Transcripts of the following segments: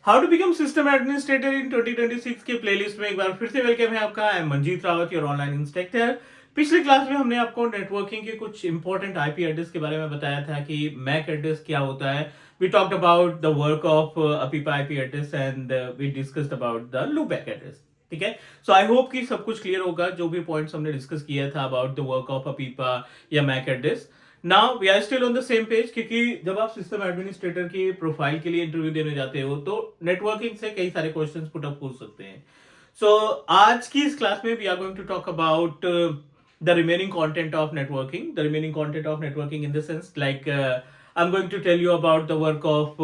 How to become system administrator in 2026 के playlist में एक बार फिर से वेलकम है आपका। I am Manjeet Rawat, your online instructor. पिछली क्लास में हमने आपको नेटवर्किंग के कुछ इंपॉर्टेंट आईपी एड्रेस के बारे में बताया था कि मैक एड्रेस क्या होता है। We talked about the work of APIPA IP address and we discussed about the loopback address. ठीक है, सो आई होप कि सब कुछ क्लियर होगा जो भी पॉइंट्स हमने डिस्कस किया था about the work of APIPA या MAC address. Now we are still on the same page, क्योंकि जब आप सिस्टम एडमिनिस्ट्रेटर की प्रोफाइल के लिए इंटरव्यू देने जाते हो तो नेटवर्किंग से कई सारे क्वेश्चंस पुट अप पूछ सकते हैं। सो आज की इस क्लास में we are going to talk about the remaining content of networking, the remaining content of networking in the sense like I'm going to tell you about the work of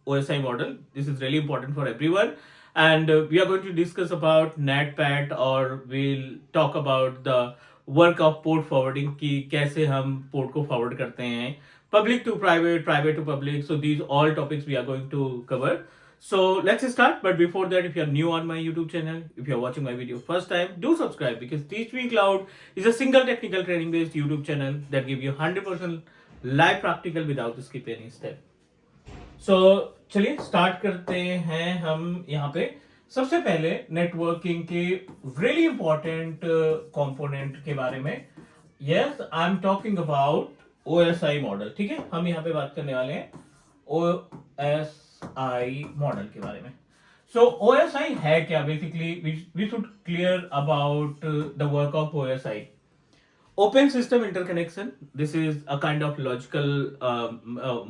OSI model. This is really important for everyone, and we are going to discuss about NetPat, or we'll talk about the work of port forwarding की, कैसे हम port को forward करते हैं public to private, private to public. So these all topics we are going to cover. So let's start. But before that, if you are new on my YouTube channel, if you are watching my video first time, do subscribe, because Teach Me Cloud is a single technical training based YouTube channel that gives you 100% live practical without skip any step. So चलिए start करते हैं हम यहाँ पे. सबसे पहले networking के really important component के बारे में. Yes, I am talking about OSI model. ठीक है, हम यहाँ पे बात करने वाले हैं ओएसआई मॉडल के बारे में. सो ओएसआई है क्या? Basically we should clear about the work of OSI. Open System Interconnection. This is a kind of logical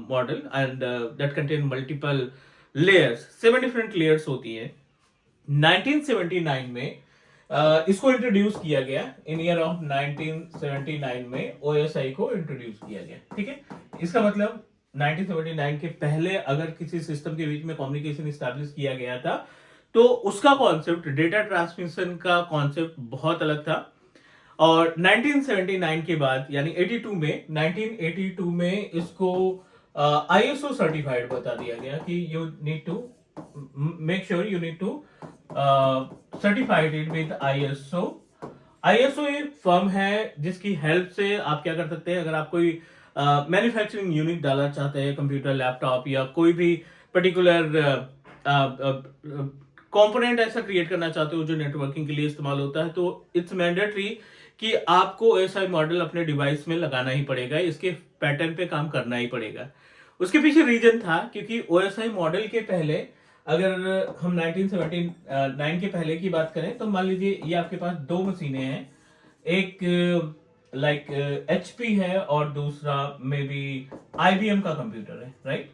model, and that contain multiple layers. 7 different layers होती है. 1979 में इसको इंट्रोड्यूस किया गया. इन ईयर ऑफ 1979 में OSI को इंट्रोड्यूस किया गया. ठीक है, इसका मतलब 1979 के पहले अगर किसी सिस्टम के बीच में कम्युनिकेशन इस्टेब्लिश किया गया था तो उसका कॉन्सेप्ट, डेटा ट्रांसमिशन का कॉन्सेप्ट बहुत अलग था. और 1979 के बाद यानी 1982 में इसको ISO सर्टिफाइड बता दिया गया कि you need to make sure you need to certified it with ISO. ISO एक फर्म है जिसकी हेल्प से आप क्या कर सकते हैं. अगर आप कोई मैन्युफैक्चरिंग यूनिट डालना चाहते हैं, कंप्यूटर, लैपटॉप या कोई भी पर्टिकुलर कंपोनेंट ऐसा क्रिएट करना चाहते हो जो नेटवर्किंग के लिए इस्तेमाल होता है, तो इट्स मैंडेटरी कि आपको OSI मॉडल अपने डिवाइस में लगाना ही पड़ेगा, इसके पैटर्न पे काम करना ही पड़ेगा. उसके पीछे रीजन था क्योंकि OSI मॉडल के पहले, अगर हम 1979 के पहले की बात करें तो मान लीजिए ये आपके पास दो मशीनें हैं. एक लाइक HP है और दूसरा मे बी IBM का कंप्यूटर है, राइट.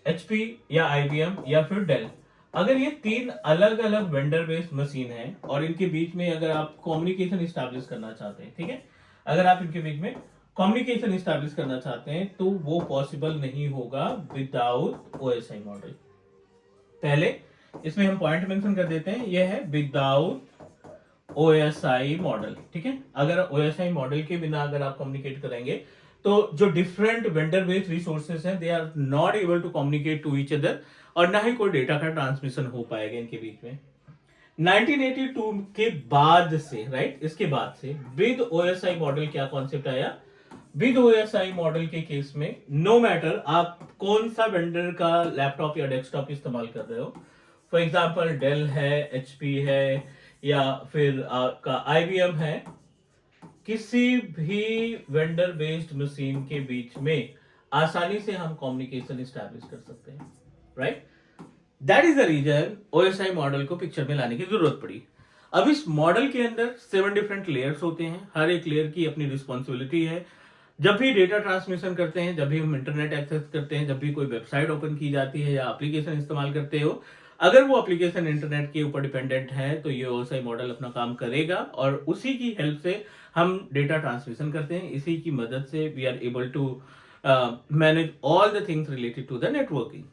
HP या IBM या फिर डेल. अगर ये तीन अलग अलग वेंडर बेस्ड मशीन है और इनके बीच में अगर आप कम्युनिकेशन इस्टेब्लिश करना चाहते हैं, ठीक है, अगर आप इनके बीच में कम्युनिकेशन इस्टेब्लिश करना चाहते हैं तो वो पॉसिबल नहीं होगा विदाउट OSI मॉडल. पहले इसमें हम पॉइंट मेंशन कर देते हैं, ये है विदाउट OSI मॉडल. ठीक है, अगर OSI मॉडल के बिना अगर आप कम्युनिकेट करेंगे तो जो डिफरेंट वेंडर बेस्ड रिसोर्सेज हैं, they are not able to communicate to each other, और ना ही कोई डेटा का ट्रांसमिशन हो पाएगा इनके बीच में. 1982 के बाद से, राइट, इसके बाद से विद OSI मॉडल क्या कॉन्सेप्ट आया. विद OSI मॉडल के केस में नो मैटर आप कौन सा वेंडर का लैपटॉप या डेस्कटॉप इस्तेमाल कर रहे हो, फॉर एग्जांपल डेल है, HP है या फिर आपका IBM है, किसी भी वेंडर बेस्ड मशीन के बीच में आसानी से हम कम्युनिकेशन इस्टेब्लिश कर सकते हैं, right. That is the reason OSI model को पिक्चर में लाने की जरूरत पड़ी. अब इस मॉडल के अंदर 7 डिफरेंट लेयर्स होते हैं. हर एक लेयर की अपनी रिस्पॉन्सिबिलिटी है. जब भी डेटा ट्रांसमिशन करते हैं, जब भी हम इंटरनेट एक्सेस करते हैं, जब भी कोई वेबसाइट ओपन की जाती है या एप्लीकेशन इस्तेमाल करते हो, अगर वो एप्लीकेशन इंटरनेट के ऊपर डिपेंडेंट है तो ये OSI मॉडल अपना काम करेगा और उसी की हेल्प से हम डेटा ट्रांसमिशन करते हैं. इसी की मदद से we are able to manage all the things related to the networking.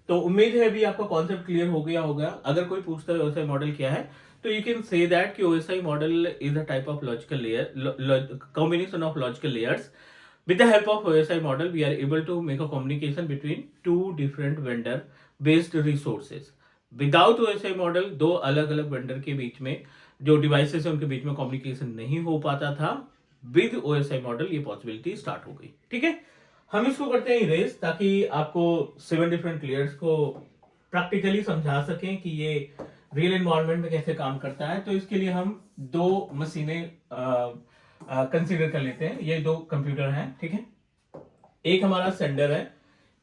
तो उम्मीद है अभी आपका कॉन्सेप्ट क्लियर हो गया होगा. अगर कोई पूछता है OSI मॉडल क्या है तो यू कैन से दैट कि OSI model is a type of logical layer, combination of logical layers. With the help of OSI model, we are able to make a communication between two different vendor-based resources. Without OSI model, दो अलग अलग vendor के बीच में जो devices है उनके बीच में communication नहीं हो पाता था. विद OSI मॉडल ये पॉसिबिलिटी स्टार्ट हो गई. ठीक है, हम इसको करते हैं इरेज ताकि आपको 7 डिफरेंट लेयर्स को प्रैक्टिकली समझा सकें कि ये रियल एनवायरनमेंट में कैसे काम करता है, तो इसके लिए हम दो मशीनें कंसीडर कर लेते हैं। ये दो कंप्यूटर हैं, ठीक है। एक हमारा सेंडर है,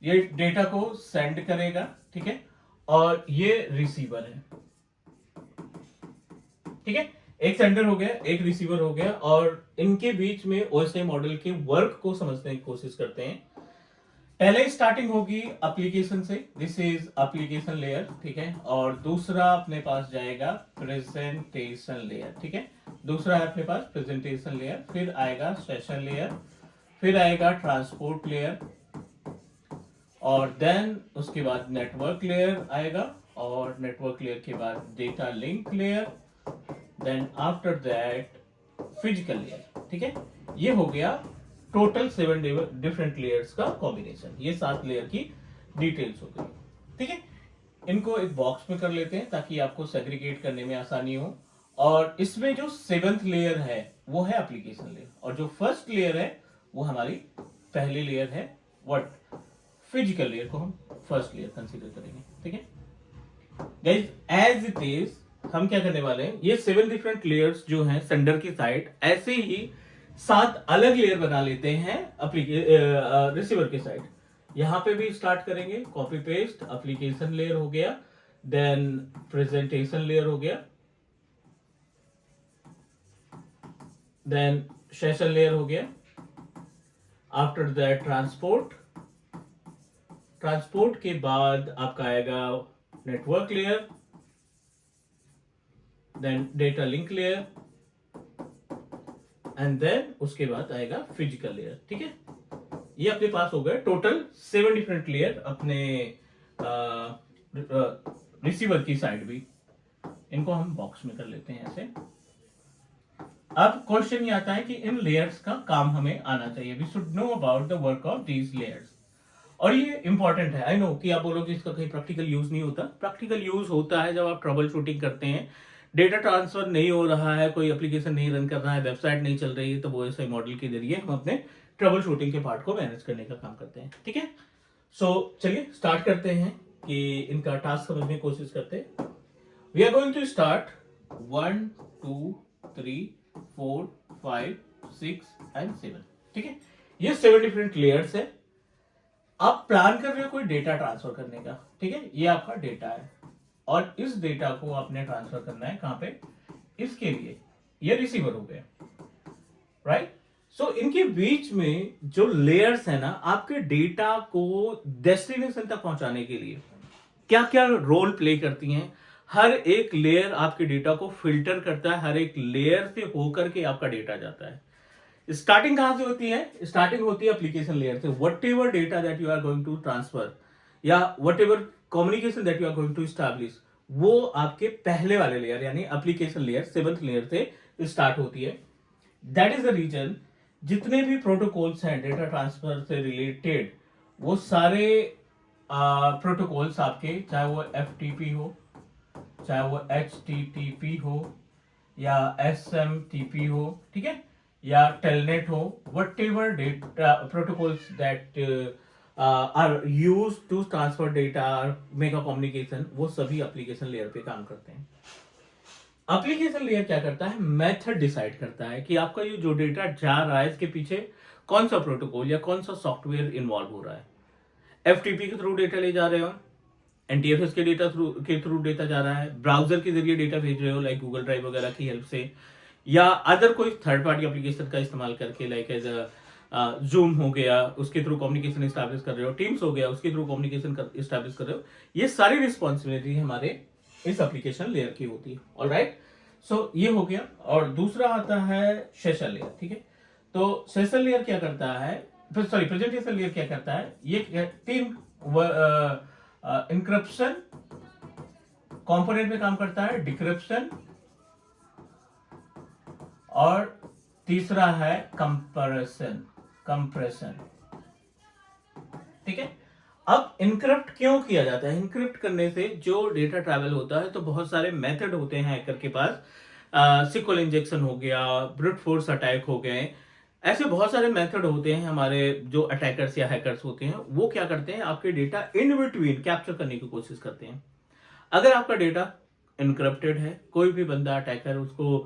ये डेटा को सेंड करेगा, ठीक है, और ये रिसीवर है, ठीक है। एक सेंडर हो गया, एक रिसीवर हो गया, और इनके बीच में ओएसआई मॉडल के वर्क को समझने की कोशिश करते हैं। पहले स्टार्टिंग होगी एप्लीकेशन से, दिस इज एप्लीकेशन लेयर, ठीक है, और दूसरा अपने पास जाएगा प्रेजेंटेशन लेयर, ठीक है। दूसरा है अपने पास प्रेजेंटेशन लेयर, फिर आएगा सेशन लेयर, फिर आएगा ट्रांसपोर्ट लेयर, और देन उसके बाद नेटवर्क लेयर आएगा, और नेटवर्क लेयर के बाद data link layer, then after that physical layer, ठीक है। ये हो गया टोटल 7 डिफरेंट लेयर्स का कॉम्बिनेशन। ये 7 लेयर की डिटेल्स हो गई, ठीक है। इनको एक बॉक्स में कर लेते हैं ताकि आपको सेग्रीगेट करने में आसानी हो। और इसमें जो 7th लेयर है वो है एप्लीकेशन लेयर, और जो फर्स्ट लेयर है वो हमारी पहली लेयर है, व्हाट, फिजिकल लेयर को हम फर्स्ट लेयर कंसीडर करेंगे, ठीक है। गाइस, एज इट इज हम क्या करने वाले हैं, ये 7 डिफरेंट लेयर्स जो हैं सेंडर की साइड, ऐसे ही 7 अलग लेयर बना लेते हैं रिसीवर की साइड। यहां पे भी स्टार्ट करेंगे, कॉपी पेस्ट, एप्लीकेशन लेयर हो गया, देन प्रेजेंटेशन लेयर हो गया, देन सेशन लेयर हो गया, आफ्टर दैट ट्रांसपोर्ट के बाद आपका आएगा network layer, then data link layer, and then उसके बाद आएगा फिजिकल लेयर, ठीक है। ये अपने पास हो गए टोटल 7 डिफरेंट लेयर अपने रिसीवर की साइड भी। इनको हम बॉक्स में कर लेते हैं ऐसे। अब क्वेश्चन ये आता है कि इन लेयर्स का काम हमें आना चाहिए, we should know about the work of these layers. और ये इंपॉर्टेंट है, आई नो कि आप बोलोगे इसका कहीं प्रैक्टिकल यूज नहीं होता। प्रैक्टिकल यूज होता है जब आप ट्रबल शूटिंग करते हैं, डेटा ट्रांसफर नहीं हो रहा है, कोई एप्लीकेशन नहीं रन कर रहा है, वेबसाइट नहीं चल रही है, तो ओएसआई मॉडल के जरिए हम अपने ट्रबल शूटिंग के पार्ट को मैनेज करने का काम करते हैं, ठीक है। सो चलिए स्टार्ट करते हैं कि इनका टास्क समझने की कोशिश करते हैं। We are going to start 1 2 3 4 5 6 and 7, ठीक है। ये 7 डिफरेंट लेयर्स है। आप प्लान कर रहे हो कोई डेटा ट्रांसफर करने का, ठीक है। ये आपका डेटा है, और इस डेटा को आपने ट्रांसफर करना है कहां पे, इसके लिए ये रिसीवर हो गया, राइट। सो इनके बीच में जो लेयर्स है ना, आपके डेटा को डेस्टिनेशन तक पहुंचाने के लिए क्या क्या रोल प्ले करती हैं। हर एक लेयर आपके डेटा को फिल्टर करता है, हर एक लेयर से होकर के आपका डेटा जाता है। स्टार्टिंग कहां से होती है, स्टार्टिंग होती है एप्लीकेशन लेयर से। Whatever data that you are going to transfer या whatever communication that you are going to establish, वो आपके पहले वाले लेयर यानी एप्लीकेशन लेयर 7th लेयर से स्टार्ट होती है। दैट इज द रीजन जितने भी प्रोटोकॉल्स हैं डेटा ट्रांसफर से रिलेटेड, वो सारे प्रोटोकॉल्स आपके, चाहे वो FTP हो, चाहे वो HTTP हो, या SMTP हो, ठीक है, या टेलनेट हो, whatever data protocols that are use to transfer data, make a communication, वो सभी एप्लीकेशन लेयर पे काम करते हैं। एप्लीकेशन लेयर क्या करता है, मेथड डिसाइड करता है कि आपका ये जो डेटा जा रहा है इसके पीछे कौन सा प्रोटोकॉल या कौन सा सॉफ्टवेयर इन्वॉल्व हो रहा है। FTP के थ्रू डेटा ले जा रहे हो, NTFS के थ्रू डेटा जा रहा है, ब्राउजर के जरिए डेटा भेज रहे हो लाइक गूगल ड्राइव वगैरह की हेल्प से, या अदर कोई थर्ड पार्टी एप्लीकेशन का इस्तेमाल करके लाइक एज जूम हो गया, उसके थ्रू कम्युनिकेशन स्टैब्लिश कर रहे हो, टीम्स हो गया, उसके थ्रू कम्युनिकेशन स्टैब्लिश कर रहे हो। ये सारी रिस्पॉन्सिबिलिटी हमारे इस एप्लीकेशन लेयर की होती है, ऑलराइट। सो ये हो गया। और दूसरा आता है सेशन लेयर, ठीक है। तो सेशन लेयर क्या करता है, सॉरी प्रेजेंटेशन लेयर क्या करता है, ये 3 इंक्रिप्शन कंपोनेंट में काम करता है, डिक्रिप्शन, और तीसरा है कंप्रेशन, ठीक है। अब इनक्रिप्ट क्यों किया जाता है, इनक्रिप्ट करने से जो डेटा ट्रैवल होता है तो बहुत सारे मेथड होते हैं हैकर के पास, सिक्वल इंजेक्शन हो गया, ब्रूट फोर्स अटैक हो गए, ऐसे बहुत सारे मेथड होते हैं हमारे जो अटैकर्स या हैकर्स होते हैं, वो क्या करते हैं, आपके डेटा इन बिटवीन कैप्चर करने की कोशिश करते हैं। अगर आपका डेटा इनक्रप्टेड है, कोई भी बंदा अटैकर उसको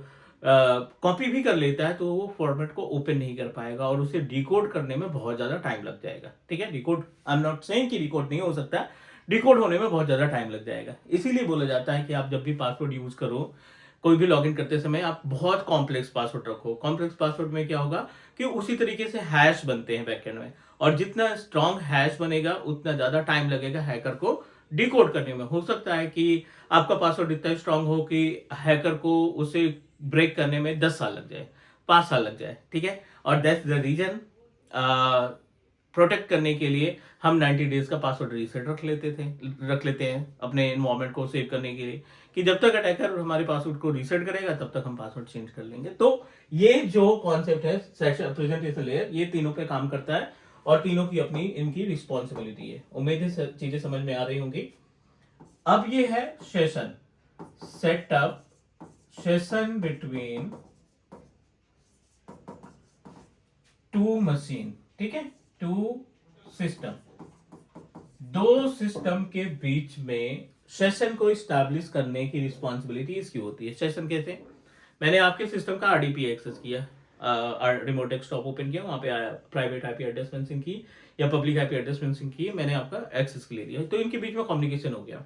कॉपी भी कर लेता है, तो वो फॉर्मेट को ओपन नहीं कर पाएगा और उसे डिकोड करने में बहुत ज़्यादा टाइम लग जाएगा। ठीक है, decode, I am not saying कि डिकोड नहीं हो सकता, डिकोड होने में बहुत ज़्यादा टाइम लग जाएगा। इसीलिए बोला जाता है कि आप जब भी पासवर्ड यूज़ करो, कोई भी लॉगिन करते समय आप बहुत कॉम्प्लेक्स पासवर्ड रखो। कॉम्प्लेक्स पासवर्ड में क्या होगा कि उसी तरीके से हैश बनते हैं बैकएंड में, और जितना स्ट्रॉन्ग हैश बनेगा उतना ज़्यादा टाइम लगेगा हैकर को डिकोड करने में। हो सकता है कि आपका पासवर्ड इतना स्ट्रांग हो कि हैकर को उसे ब्रेक करने में 10 साल लग जाए, 5 साल लग जाए। ठीक है, और दैट्स द रीजन, प्रोटेक्ट करने के लिए हम 90 डेज का पासवर्ड रीसेट रख लेते हैं अपने इन्वायरमेंट को सेव करने के लिए, कि जब तक अटैकर हमारे पासवर्ड को रीसेट करेगा तब तक हम पासवर्ड चेंज कर लेंगे। तो ये जो कॉन्सेप्ट है सेशन प्रेजेंटेशन लेयर, ये तीनों पे काम करता है और तीनों की अपनी इनकी रिस्पॉन्सिबिलिटी है। उम्मीद है चीजें समझ में आ रही होंगी। अब ये है session, setup session between two machine. ठीक है, टू सिस्टम, दो सिस्टम के बीच में सेशन को स्टैब्लिश करने की रिस्पॉन्सिबिलिटी इसकी होती है। सेशन कैसे, मैंने आपके सिस्टम का आरडीपी एक्सेस किया, रिमोट डेस्कटॉप ओपन किया, वहां पे आया प्राइवेट आईपी एड्रेस मेंशन की या पब्लिक आईपी एड्रेस मेंशन की, मैंने आपका एक्सेस ले लिया, तो इनके बीच में कम्युनिकेशन हो गया।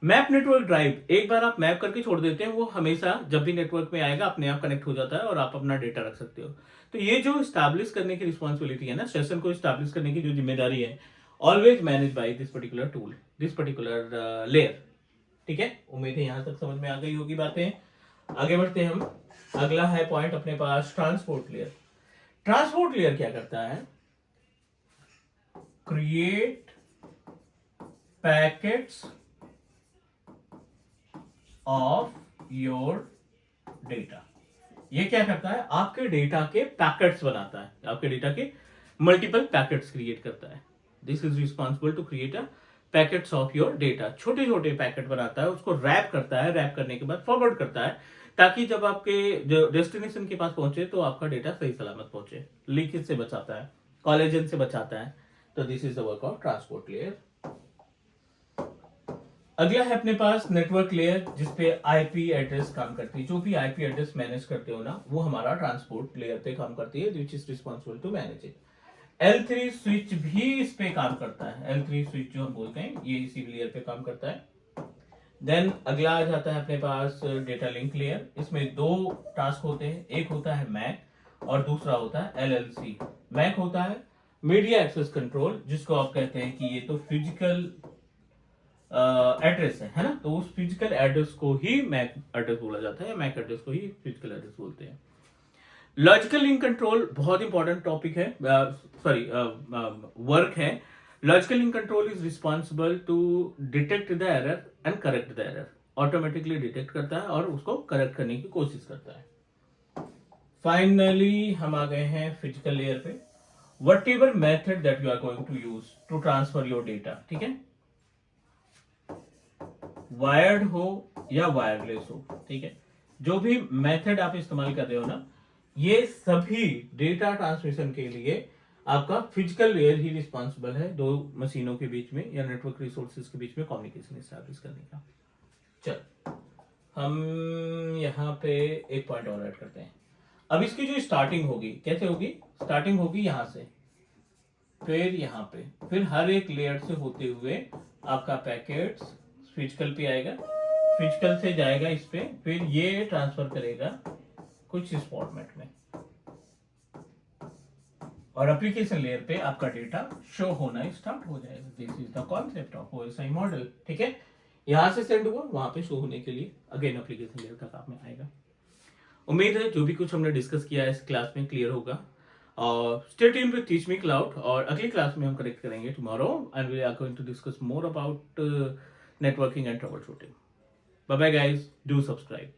मैप नेटवर्क ड्राइव, एक बार आप मैप करके छोड़ देते हैं, वो हमेशा जब भी नेटवर्क में आएगा अपने आप कनेक्ट हो जाता है और आप अपना डेटा रख सकते हो। तो ये जो स्टैब्लिश करने की रिस्पॉन्सिबिलिटी है ना, सेशन को स्टैब्लिश करने की जो जिम्मेदारी है, always manage by this particular tool, this particular layer. ठीक है, उम्मीद है यहां तक समझ में आ गई होगी बातें। आगे बढ़ते हैं हम। अगला है पॉइंट अपने पास ट्रांसपोर्ट लेयर। ट्रांसपोर्ट लेयर क्या करता है, create packets of your data. ये क्या करता है, आपके डेटा के पैकेट्स बनाता है, आपके डेटा के मल्टीपल पैकेट्स क्रिएट करता है। This is responsible to create a packets of your data. छोटे छोटे पैकेट बनाता है, उसको रैप करता है, रैप करने के बाद फॉरवर्ड करता है, ताकि जब आपके जो डेस्टिनेशन के पास पहुंचे तो आपका डेटा सही सलामत पहुंचे। लीकेज से बचाता है, कॉलेजन से बचाता है। तो this is the work of transport layer. अगला है अपने पास नेटवर्क लेयर, जिसपे आईपी एड्रेस काम करती है। जो भी आईपी एड्रेस मैनेज करते हो ना, वो हमारा ट्रांसपोर्ट लेयर पे काम करती है, which is responsible to manage it. L3 switch भी इस पे काम करता है। L3 स्विच जो हम बोलते हैं, ये इसी लेयर पे काम करता है। देन अगला आ जाता है अपने पास डेटा लिंक लेयर। इसमें दो टास्क होते हैं, एक होता है मैक और दूसरा होता है LLC। मैक होता है मीडिया एक्सेस कंट्रोल, जिसको आप कहते हैं कि ये तो फिजिकल एड्रेस है ना, तो उस फिजिकल एड्रेस को ही मैक एड्रेस बोला जाता है, या मैक एड्रेस को ही फिजिकल एड्रेस बोलते हैं। लॉजिकल लिंक कंट्रोल बहुत इंपॉर्टेंट टॉपिक है, सॉरी वर्क है। Logical link control is responsible to detect the error and correct the error. Automatically detect करता है और उसको करेक्ट करने की कोशिश करता है। फाइनली हम आ गए हैं फिजिकल लेयर पे। Whatever method that you are going to use to transfer your data, ठीक है, वायर्ड हो या वायरलेस हो, ठीक है, जो भी मेथड आप इस्तेमाल कर रहे हो ना, ये सभी डेटा ट्रांसमिशन के लिए आपका फिजिकल लेयर ही रिस्पॉन्सिबल है, दो मशीनों के बीच में या नेटवर्क रिसोर्सेज के बीच में कम्युनिकेशन एस्टैब्लिश करने का। चल हम यहाँ पे एक पॉइंट और ऐड करते हैं। अब इसकी जो स्टार्टिंग होगी कैसे होगी, स्टार्टिंग होगी यहाँ से, फिर यहाँ पे, फिर हर एक लेयर से होते हुए आपका पैकेट्स फिजिकल पे आएगा, फिजिकल से जाएगा इस पे, फिर ये ट्रांसफर करेगा कुछ इस फॉर्मेट में, और एप्लीकेशन लेयर पे आपका डेटा शो होना स्टार्ट हो जाएगा। This is the concept of OSI model. ठीक है, यहां से सेंड हुआ, वहां पे शो होने के लिए अगेन एप्लीकेशन लेयर का काम में आएगा। उम्मीद है जो भी कुछ हमने डिस्कस किया है इस क्लास में क्लियर होगा। और stay tuned with Teach Me Cloud, और अगली क्लास में हम कनेक्ट करेंगे tomorrow, and we are going to discuss more about networking and troubleshooting. Bye bye guys, do subscribe.